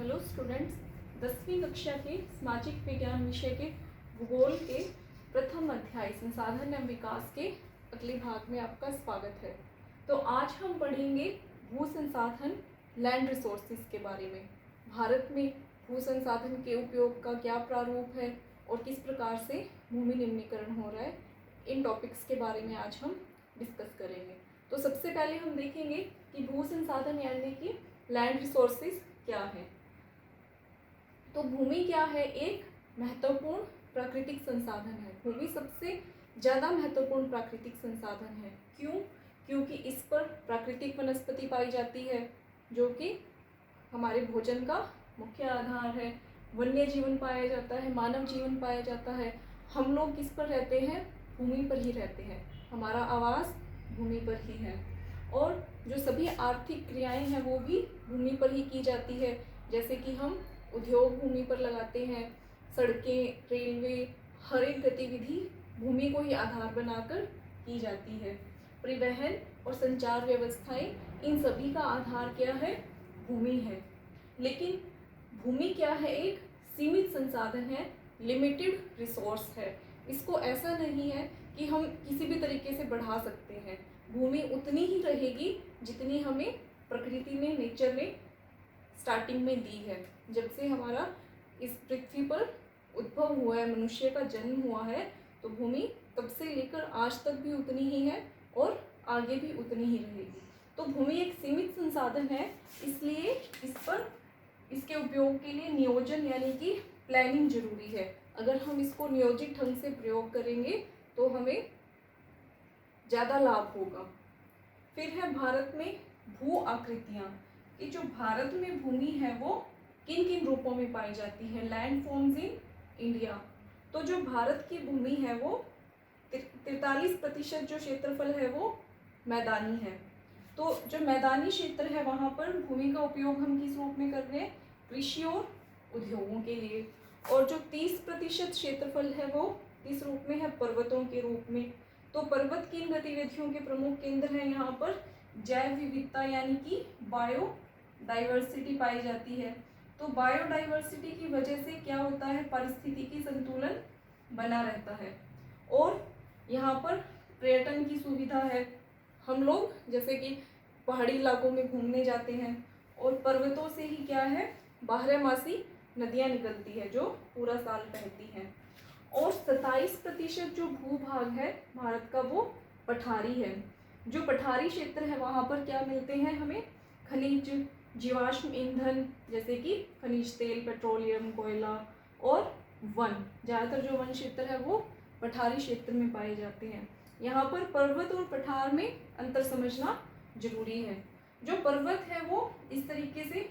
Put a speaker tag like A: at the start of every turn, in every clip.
A: Hello students, 10वीं कक्षा के सामाजिक विज्ञान विषय के भूगोल के प्रथम अध्याय संसाधन एवं विकास के अगले भाग में आपका स्वागत है। तो आज हम पढ़ेंगे भू संसाधन लैंड रिसोर्सेज के बारे में। भारत में भू संसाधन के उपयोग का क्या प्रारूप है और किस प्रकार से भूमि निम्नीकरण हो रहा है, इन टॉपिक्स के बारे में आज हम डिस्कस करेंगे। तो सबसे पहले हम देखेंगे कि भू संसाधन यानी कि लैंड रिसोर्सेज क्या है। तो भूमि क्या है? एक महत्वपूर्ण प्राकृतिक संसाधन है। भूमि सबसे ज़्यादा महत्वपूर्ण प्राकृतिक संसाधन है। क्यों? क्योंकि इस पर प्राकृतिक वनस्पति पाई जाती है जो कि हमारे भोजन का मुख्य आधार है। वन्य जीवन पाया जाता है, मानव जीवन पाया जाता है। हम लोग किस पर रहते हैं? भूमि पर ही रहते हैं। हमारा आवास भूमि पर ही है और जो सभी आर्थिक क्रियाएं हैं वो भी भूमि पर ही की जाती है। जैसे कि हम उद्योग भूमि पर लगाते हैं, सड़कें, रेलवे, हर एक गतिविधि भूमि को ही आधार बनाकर की जाती है। परिवहन और संचार व्यवस्थाएं, इन सभी का आधार क्या है? भूमि है। लेकिन भूमि क्या है? एक सीमित संसाधन है, लिमिटेड रिसोर्स है। इसको ऐसा नहीं है कि हम किसी भी तरीके से बढ़ा सकते हैं। भूमि उतनी ही रहेगी जितनी हमें प्रकृति ने, नेचर ने स्टार्टिंग में दी है। जब से हमारा इस पृथ्वी पर उद्भव हुआ है, मनुष्य का जन्म हुआ है, तो भूमि तब से लेकर आज तक भी उतनी ही है और आगे भी उतनी ही रहेगी। तो भूमि एक सीमित संसाधन है, इसलिए इस पर इसके उपयोग के लिए नियोजन यानी कि प्लानिंग जरूरी है। अगर हम इसको नियोजित ढंग से प्रयोग करेंगे तो हमें ज़्यादा लाभ होगा। फिर है भारत में भू आकृतियाँ, कि जो भारत में भूमि है वो किन किन रूपों में पाई जाती है। Land forms in India. तो जो भारत की भूमि है वो 43% जो क्षेत्रफल है वो मैदानी है। तो जो मैदानी क्षेत्र है वहाँ पर भूमि का उपयोग हम किस रूप में कर रहे हैं? कृषि और उद्योगों के लिए। और जो 30% क्षेत्रफल है वो किस रूप में है? पर्वतों के रूप में। तो पर्वत किन गतिविधियों के प्रमुख केंद्र हैं? यहाँ पर जैव विविधता यानी कि बायोडाइवर्सिटी पाई जाती है। तो बायोडाइवर्सिटी की वजह से क्या होता है? पारिस्थितिकी संतुलन बना रहता है। और यहाँ पर पर्यटन की सुविधा है। हम लोग जैसे कि पहाड़ी इलाकों में घूमने जाते हैं और पर्वतों से ही क्या है? बारहमासी नदियाँ निकलती है जो पूरा साल बहती हैं। और 27% जो भूभाग है भारत का वो पठारी है। जो पठारी क्षेत्र है वहाँ पर क्या मिलते हैं हमें? खनिज, जीवाश्म ईंधन जैसे कि खनिज तेल, पेट्रोलियम, कोयला और वन। ज़्यादातर जो वन क्षेत्र है वो पठारी क्षेत्र में पाए जाते हैं। यहाँ पर पर्वत और पठार में अंतर समझना जरूरी है। जो पर्वत है वो इस तरीके से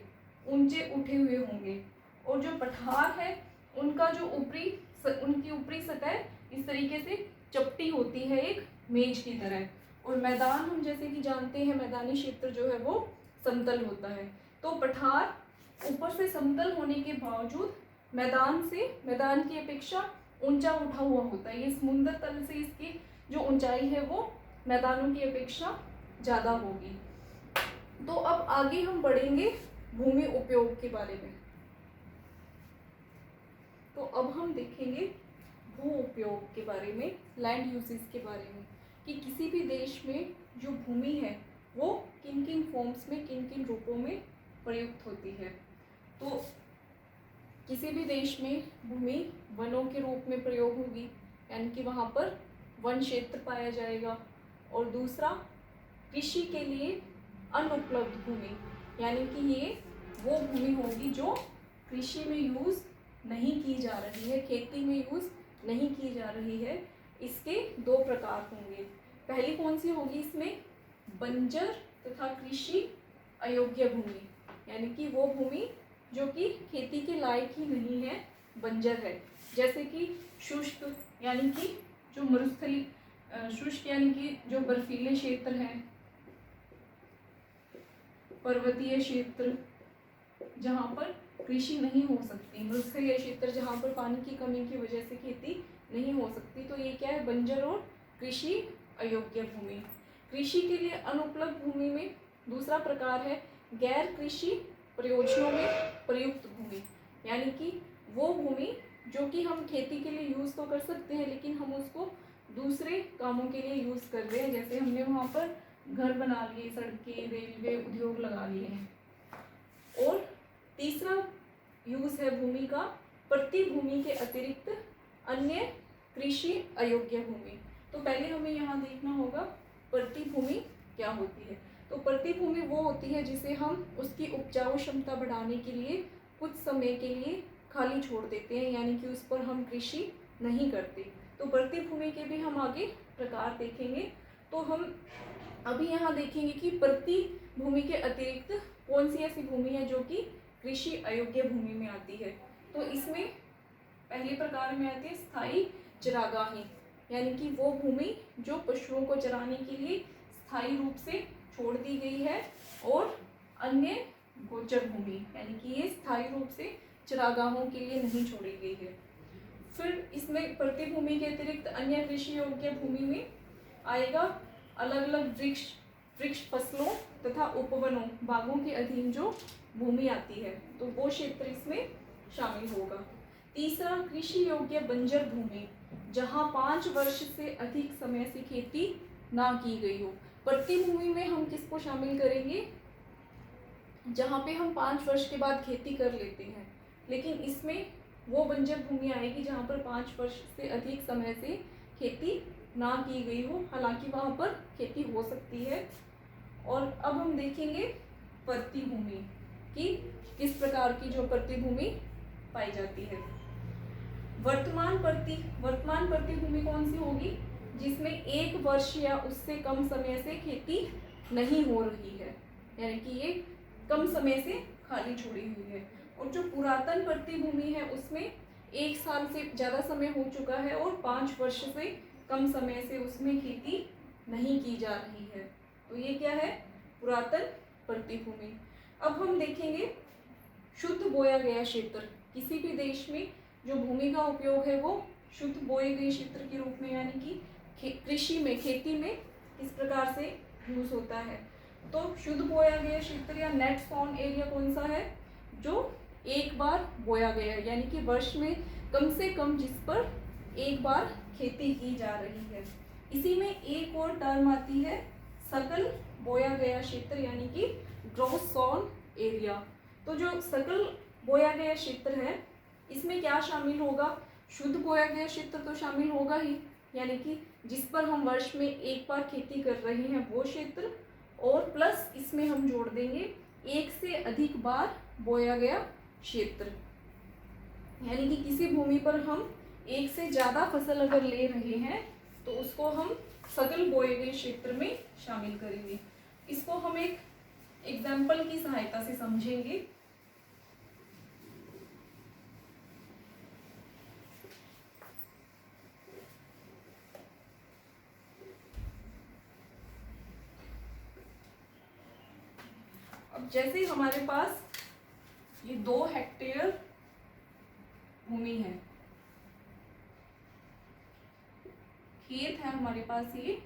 A: ऊंचे उठे हुए होंगे और जो पठार है उनका जो उनकी ऊपरी सतह इस तरीके से चपटी होती है, एक मेज की तरह। और मैदान हम जैसे कि जानते हैं, मैदानी क्षेत्र जो है वो समतल होता है। तो पठार ऊपर से समतल होने के बावजूद मैदान की अपेक्षा ऊंचा उठा हुआ होता है। ये समुद्र तल से इसकी जो ऊंचाई है वो मैदानों की अपेक्षा ज़्यादा होगी। तो अब आगे हम बढ़ेंगे भूमि उपयोग के बारे में। तो अब हम देखेंगे भू उपयोग के बारे में, लैंड यूसेज के बारे में, कि किसी भी देश में जो भूमि है वो किन किन फॉर्म्स में, किन किन रूपों में प्रयुक्त होती है। तो किसी भी देश में भूमि वनों के रूप में प्रयोग होगी, यानी कि वहाँ पर वन क्षेत्र पाया जाएगा। और दूसरा, कृषि के लिए अनुपलब्ध भूमि, यानी कि ये वो भूमि होगी जो कृषि में यूज़ नहीं की जा रही है, खेती में यूज़ नहीं की जा रही है। इसके दो प्रकार होंगे। पहली कौन सी होगी इसमें? बंजर तथा कृषि अयोग्य भूमि, यानी कि वो भूमि जो कि खेती के लायक ही नहीं है, बंजर है। जैसे कि शुष्क यानी कि जो मरुस्थली, शुष्क यानी कि जो बर्फीले क्षेत्र हैं, पर्वतीय क्षेत्र जहाँ पर कृषि नहीं हो सकती, मरुस्थलीय क्षेत्र जहाँ पर पानी की कमी की वजह से खेती नहीं हो सकती, तो ये क्या है? बंजर और कृषि अयोग्य भूमि। कृषि के लिए अनुपलब्ध भूमि में दूसरा प्रकार है गैर कृषि प्रयोजनों में प्रयुक्त भूमि, यानी कि वो भूमि जो कि हम खेती के लिए यूज़ तो कर सकते हैं लेकिन हम उसको दूसरे कामों के लिए यूज़ कर रहे हैं, जैसे हमने वहाँ पर घर बना लिए, सड़कें, रेलवे, उद्योग लगा लिए हैं। और तीसरा यूज़ है भूमि का प्रति भूमि के अतिरिक्त अन्य कृषि अयोग्य भूमि। तो पहले हमें यहाँ देखना होगा प्रति भूमि क्या होती है। तो प्रति भूमि वो होती है जिसे हम उसकी उपजाऊ क्षमता बढ़ाने के लिए कुछ समय के लिए खाली छोड़ देते हैं, यानी कि उस पर हम कृषि नहीं करते। तो प्रति भूमि के भी हम आगे प्रकार देखेंगे। तो हम अभी यहाँ देखेंगे कि प्रति भूमि के अतिरिक्त कौन सी ऐसी भूमि है जो कि कृषि अयोग्य भूमि में आती है। तो इसमें पहले प्रकार में आती है स्थायी चरागाही, यानी कि वो भूमि जो पशुओं को चराने के लिए स्थायी रूप से छोड़ दी गई है। और अन्य गोचर भूमि, यानी कि ये स्थायी रूप से चरागाहों के लिए नहीं छोड़ी गई है। फिर इसमें प्रति भूमि के अतिरिक्त अन्य कृषि योग्य भूमि में आएगा अलग अलग वृक्ष फसलों तथा उपवनों, बागों के अधीन जो भूमि आती है, तो वो क्षेत्र इसमें शामिल होगा। तीसरा कृषि योग्य बंजर भूमि, जहाँ 5 वर्ष से अधिक समय से खेती ना की गई हो। प्रति भूमि में हम किसको शामिल करेंगे, जहाँ पे हम 5 वर्ष के बाद खेती कर लेते हैं, लेकिन इसमें वो बंजर भूमि आएगी जहाँ पर 5 वर्ष से अधिक समय से खेती ना की गई हो, हालांकि वहाँ पर खेती हो सकती है। और अब हम देखेंगे प्रति भूमि कि किस प्रकार की जो प्रति भूमि पाई जाती है। वर्तमान प्रति भूमि कौन सी होगी, जिसमें 1 वर्ष या उससे कम समय से खेती नहीं हो रही है, यानी कि ये कम समय से खाली छोड़ी हुई है। और जो पुरातन प्रति भूमि है उसमें 1 साल से ज़्यादा समय हो चुका है और 5 वर्ष से कम समय से उसमें खेती नहीं की जा रही है। तो ये क्या है, पुरातन प्रति भूमि। अब हम देखेंगे शुद्ध बोया गया क्षेत्र। किसी भी देश में जो भूमि का उपयोग है वो शुद्ध बोए गए क्षेत्र के रूप में, यानी कि कृषि में, खेती में किस प्रकार से यूज होता है। तो शुद्ध बोया गया क्षेत्र या नेट सॉन एरिया कौन सा है, जो एक बार बोया गया है, यानी कि वर्ष में कम से कम जिस पर एक बार खेती की जा रही है। इसी में एक और टर्म आती है सकल बोया गया क्षेत्र, यानी कि ग्रॉस सॉन एरिया। तो जो सकल बोया गया क्षेत्र है इसमें क्या शामिल होगा, शुद्ध बोया गया क्षेत्र तो शामिल होगा ही, यानी कि जिस पर हम वर्ष में एक बार खेती कर रहे हैं वो क्षेत्र, और प्लस इसमें हम जोड़ देंगे 1 से अधिक बार बोया गया क्षेत्र, यानी कि किसी भूमि पर हम 1 से ज़्यादा फसल अगर ले रहे हैं तो उसको हम सकल बोए गए क्षेत्र में शामिल करेंगे। इसको हम एक एग्जाम्पल की सहायता से समझेंगे। अब जैसे हमारे पास ये 2 हेक्टेयर भूमि है, खेत है हमारे पास ये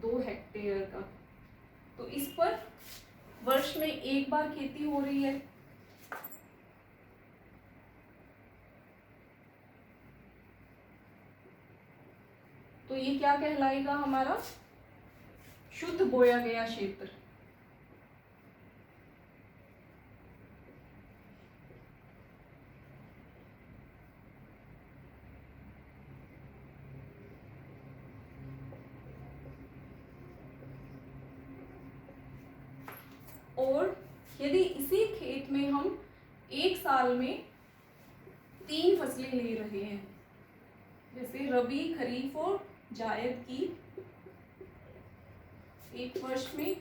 A: 2 हेक्टेयर का, तो इस पर वर्ष में एक बार खेती हो रही है। तो ये क्या कहलाएगा, हमारा शुद्ध बोया गया क्षेत्र। और यदि इसी खेत में हम एक साल में 3 फसलें ले रहे हैं, जैसे रबी, खरीफ और जायद की, एक वर्ष में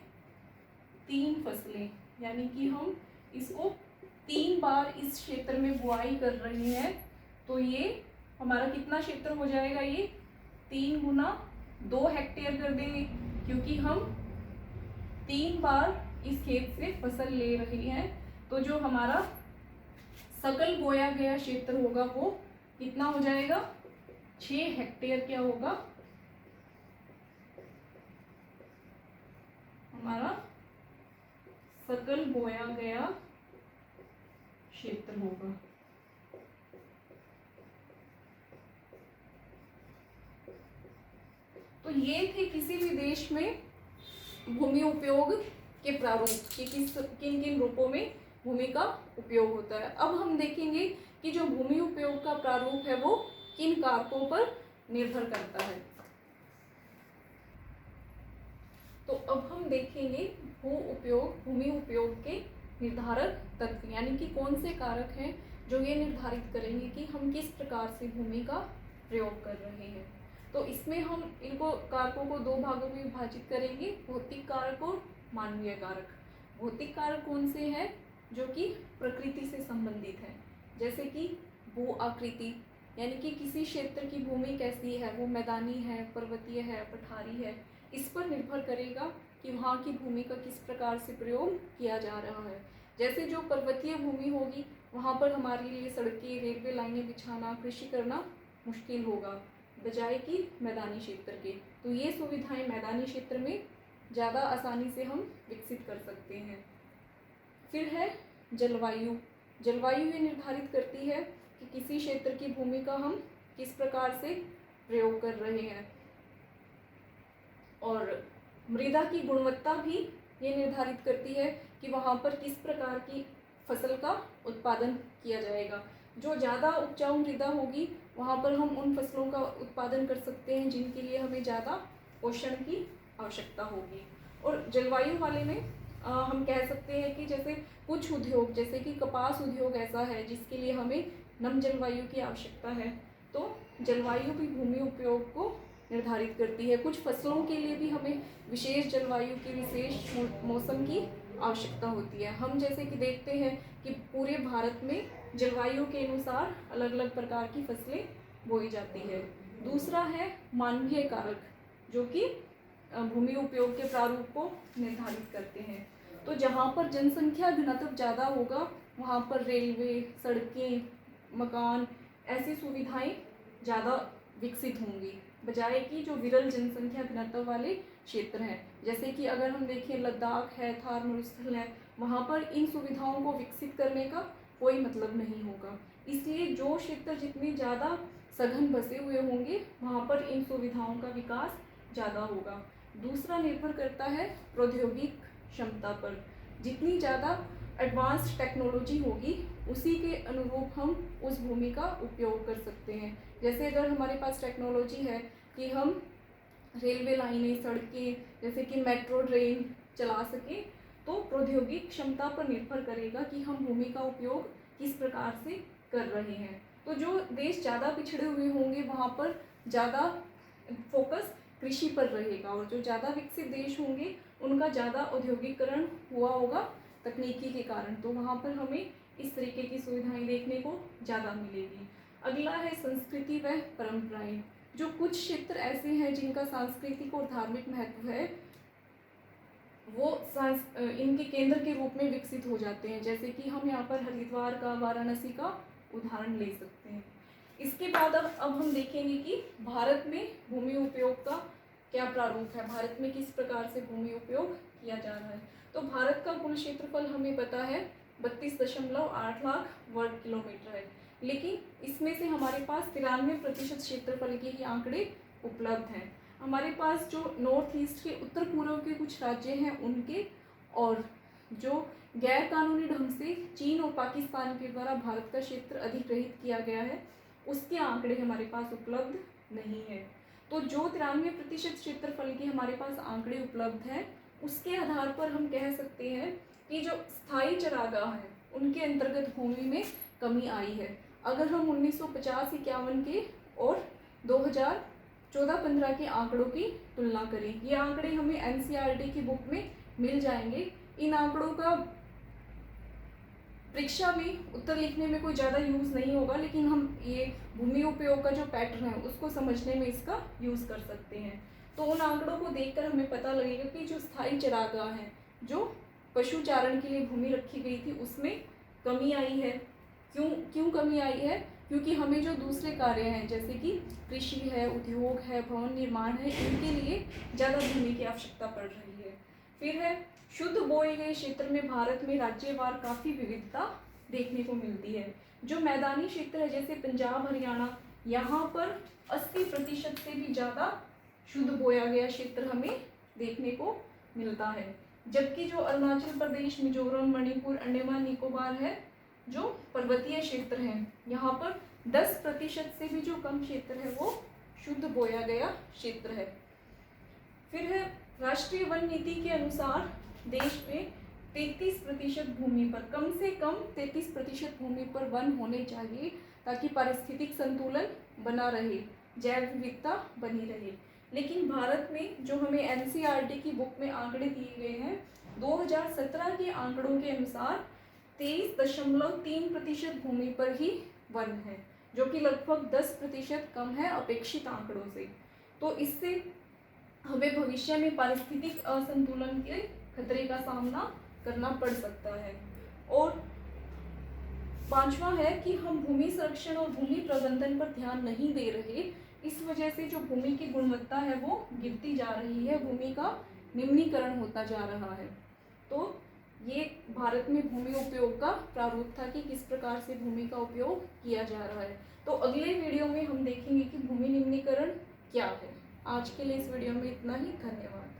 A: 3 फसलें, यानी कि हम इसको 3 बार इस क्षेत्र में बुआई कर रहे हैं, तो ये हमारा कितना क्षेत्र हो जाएगा, ये 3 गुना 2 हेक्टेयर कर देंगे, क्योंकि हम 3 बार इस खेत से फसल ले रहे हैं। तो जो हमारा सकल बोया गया क्षेत्र होगा वो कितना हो जाएगा, 6 हेक्टेयर क्या होगा हमारा सकल बोया गया क्षेत्र होगा। तो ये थे किसी भी देश में भूमि उपयोग के प्रारूप कि किन किन रूपों में भूमि का उपयोग होता है। अब हम देखेंगे कि जो भूमि उपयोग का प्रारूप है वो किन कारकों पर निर्भर करता है। तो अब हम देखेंगे भूमि उपयोग के निर्धारक तत्व, यानी कि कौन से कारक हैं जो ये निर्धारित करेंगे कि हम किस प्रकार से भूमि का प्रयोग कर रहे हैं। तो इसमें हम इनको कारकों को दो भागों में विभाजित करेंगे, भौतिक कारक और मानवीय कारक। भौतिक कारक कौन से हैं? जो कि प्रकृति से संबंधित हैं, जैसे कि भू आकृति, यानी कि किसी क्षेत्र की भूमि कैसी है, वो मैदानी है, पर्वतीय है, पठारी है, इस पर निर्भर करेगा कि वहाँ की भूमि का किस प्रकार से प्रयोग किया जा रहा है। जैसे जो पर्वतीय भूमि होगी वहाँ पर हमारे लिए सड़कें, रेलवे लाइनें बिछाना, कृषि करना मुश्किल होगा बजाय कि मैदानी क्षेत्र के। तो ये सुविधाएं मैदानी क्षेत्र में ज़्यादा आसानी से हम विकसित कर सकते हैं। फिर है जलवायु। जलवायु ये निर्धारित करती है कि किसी क्षेत्र की भूमि का हम किस प्रकार से प्रयोग कर रहे हैं। और मृदा की गुणवत्ता भी ये निर्धारित करती है कि वहाँ पर किस प्रकार की फसल का उत्पादन किया जाएगा। जो ज़्यादा उपजाऊ मृदा होगी वहाँ पर हम उन फसलों का उत्पादन कर सकते हैं जिनके लिए हमें ज़्यादा पोषण की आवश्यकता होगी। और जलवायु वाले में हम कह सकते हैं कि जैसे कुछ उद्योग, जैसे कि कपास उद्योग ऐसा है जिसके लिए हमें नम जलवायु की आवश्यकता है, तो जलवायु भी भूमि उपयोग को निर्धारित करती है। कुछ फसलों के लिए भी हमें विशेष जलवायु की, विशेष मौसम की आवश्यकता होती है। हम जैसे कि देखते हैं कि पूरे भारत में जलवायु के अनुसार अलग अलग प्रकार की फसलें बोई जाती है। दूसरा है मानवीय कारक, जो कि भूमि उपयोग के प्रारूप को निर्धारित करते हैं। तो जहाँ पर जनसंख्या घनत्व ज़्यादा होगा वहाँ पर रेलवे, सड़कें, मकान, ऐसी सुविधाएं ज़्यादा विकसित होंगी बजाय कि जो विरल जनसंख्या घनत्व वाले क्षेत्र हैं। जैसे कि अगर हम देखें लद्दाख है, थार मरुस्थल है, वहाँ पर इन सुविधाओं को विकसित करने का कोई मतलब नहीं होगा। इसलिए जो क्षेत्र जितने ज़्यादा सघन बसे हुए होंगे वहाँ पर इन सुविधाओं का विकास ज़्यादा होगा। दूसरा निर्भर करता है प्रौद्योगिक क्षमता पर। जितनी ज़्यादा एडवांस्ड टेक्नोलॉजी होगी उसी के अनुरूप हम उस भूमि का उपयोग कर सकते हैं। जैसे अगर हमारे पास टेक्नोलॉजी है कि हम रेलवे लाइनें, सड़कें, जैसे कि मेट्रो ट्रेन चला सकें, तो प्रौद्योगिक क्षमता पर निर्भर करेगा कि हम भूमि का उपयोग किस प्रकार से कर रहे हैं। तो जो देश ज़्यादा पिछड़े हुए होंगे वहाँ पर ज़्यादा फोकस कृषि पर रहेगा, और जो ज़्यादा विकसित देश होंगे उनका ज़्यादा औद्योगिकरण हुआ होगा तकनीकी के कारण, तो वहाँ पर हमें इस तरीके की सुविधाएं देखने को ज़्यादा मिलेगी। अगला है संस्कृति व परंपराएं। जो कुछ क्षेत्र ऐसे हैं जिनका सांस्कृतिक और धार्मिक महत्व है, वो इनके केंद्र के रूप में विकसित हो जाते हैं। जैसे कि हम यहाँ पर हरिद्वार का, वाराणसी का उदाहरण ले सकते हैं। इसके बाद अब हम देखेंगे कि भारत में भूमि उपयोग का क्या प्रारूप है, भारत में किस प्रकार से भूमि उपयोग किया जा रहा है। तो भारत का कुल क्षेत्रफल हमें पता है 32.8 लाख वर्ग किलोमीटर है, लेकिन इसमें से हमारे पास 93% क्षेत्रफल के ही आंकड़े उपलब्ध हैं। हमारे पास जो नॉर्थ ईस्ट के, उत्तर पूर्व के कुछ राज्य हैं उनके, और जो गैर कानूनी ढंग से चीन और पाकिस्तान के द्वारा भारत का क्षेत्र अधिग्रहित किया गया है, उसके आंकड़े हमारे पास उपलब्ध नहीं है। तो जो 93% क्षेत्रफल के हमारे पास आंकड़े उपलब्ध हैं, उसके आधार पर हम कह सकते हैं कि जो स्थायी चरागाह हैं उनके अंतर्गत भूमि में कमी आई है। अगर हम 1950-51 के और 2014-15 के आंकड़ों की तुलना करें, ये आंकड़े हमें NCERT की बुक में मिल जाएंगे। इन आंकड़ों का परीक्षा में उत्तर लिखने में कोई ज़्यादा यूज़ नहीं होगा, लेकिन हम ये भूमि उपयोग का जो पैटर्न है उसको समझने में इसका यूज़ कर सकते हैं। तो उन आंकड़ों को देखकर हमें पता लगेगा कि जो स्थायी चरागाह हैं, जो पशु चारण के लिए भूमि रखी गई थी, उसमें कमी आई है। क्यों कमी आई है? क्योंकि हमें जो दूसरे कार्य हैं जैसे कि कृषि है, उद्योग है, भवन निर्माण है, इनके लिए ज़्यादा भूमि की आवश्यकता पड़ रही है। फिर है शुद्ध बोए गए क्षेत्र में भारत में राज्यवार काफ़ी विविधता देखने को मिलती है। जो मैदानी क्षेत्र है जैसे पंजाब हरियाणा, यहाँ पर 80% से भी ज़्यादा शुद्ध बोया गया क्षेत्र हमें देखने को मिलता है। जबकि जो अरुणाचल प्रदेश, मिजोरम, मणिपुर, अंडमान निकोबार है, जो पर्वतीय क्षेत्र हैं, यहाँ पर 10% से भी जो कम क्षेत्र है वो शुद्ध बोया गया क्षेत्र है। फिर है राष्ट्रीय वन नीति के अनुसार देश में 33% भूमि पर, कम से कम 33% भूमि पर वन होने चाहिए ताकि पारिस्थितिक संतुलन बना रहे, जैव विविधता बनी रहे। लेकिन भारत में जो हमें एनसीईआरटी की बुक में आंकड़े दिए गए हैं, 2017 के आंकड़ों के अनुसार 23.3% भूमि पर ही वन है, जो कि लगभग 10% कम है अपेक्षित आंकड़ों से। तो इससे हमें भविष्य में पारिस्थितिक असंतुलन के खतरे का सामना करना पड़ सकता है। और पांचवा है कि हम भूमि संरक्षण और भूमि प्रबंधन पर ध्यान नहीं दे रहे, इस वजह से जो भूमि की गुणवत्ता है वो गिरती जा रही है, भूमि का निम्नीकरण होता जा रहा है। तो ये भारत में भूमि उपयोग का प्रारूप था कि किस प्रकार से भूमि का उपयोग किया जा रहा है। तो अगले वीडियो में हम देखेंगे कि भूमि निम्नीकरण क्या है। आज के लिए इस वीडियो में इतना ही। धन्यवाद।